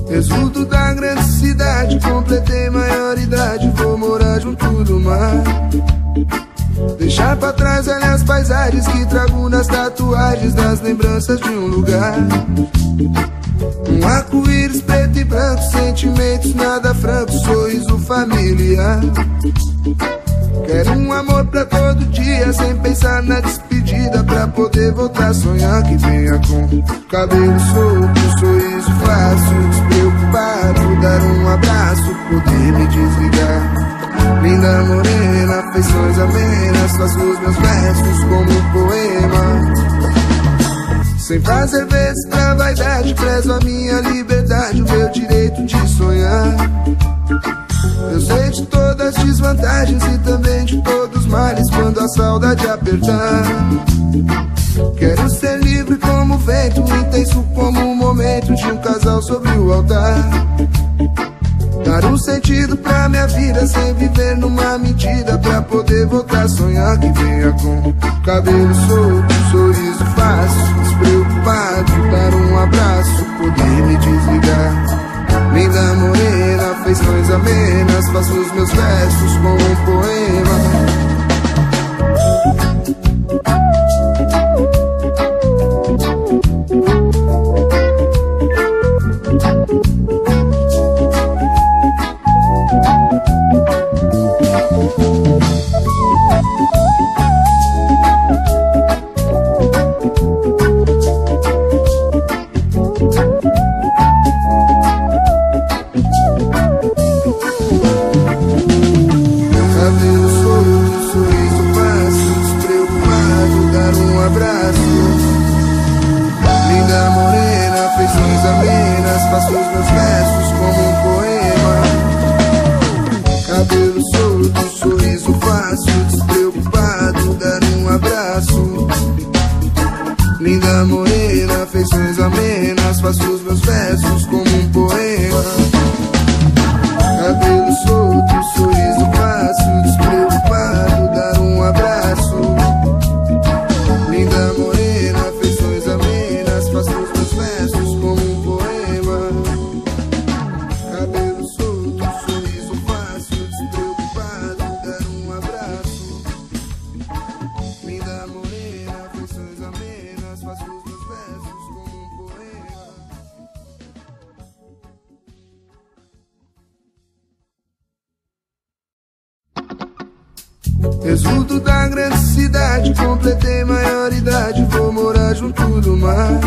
Exudo da grande cidade, completei maioridade, vou morar junto do mar. Deixar pra trás as paisagens que trago nas tatuagens, das lembranças de um lugar. Um arco-íris preto e branco, sentimentos nada francos, sorriso familiar. Quero um amor pra todo dia, sem pensar na despedida, pra poder voltar a sonhar. Que venha com cabelo solto, sorriso fácil, despreocupado, dar um abraço, poder me desligar. Linda morena, afeições amenas, faço os meus versos como um poema. Sem fazer vezes pra vaidade, prezo a minha liberdade, o meu direito de sonhar. Eu sei de todas as desvantagens e também de todos os males quando a saudade apertar. Quero ser livre como o vento, intenso como o momento de um casal sobre o altar. Dar um sentido pra minha vida sem viver numa mentira, pra poder voltar a sonhar. Que venha com cabelo solto, sorriso fácil, despreocupado, dar um abraço, poder me desligar. Linda morena, afeições amenas, faço os meus versos como um poema. Linda morena, afeições amenas, faço os meus versos como um poema. Cabelo solto, sorriso fácil, despreocupado, dar um abraço. Linda morena, afeições amenas, faço os meus versos como um poema. Cabelo solto, sorriso fácil, despreocupado, dar um abraço. Linda morena, afeições amenas, faço os meus versos como um poema. Exudo da grande cidade, completei maioridade, vou morar junto do mar.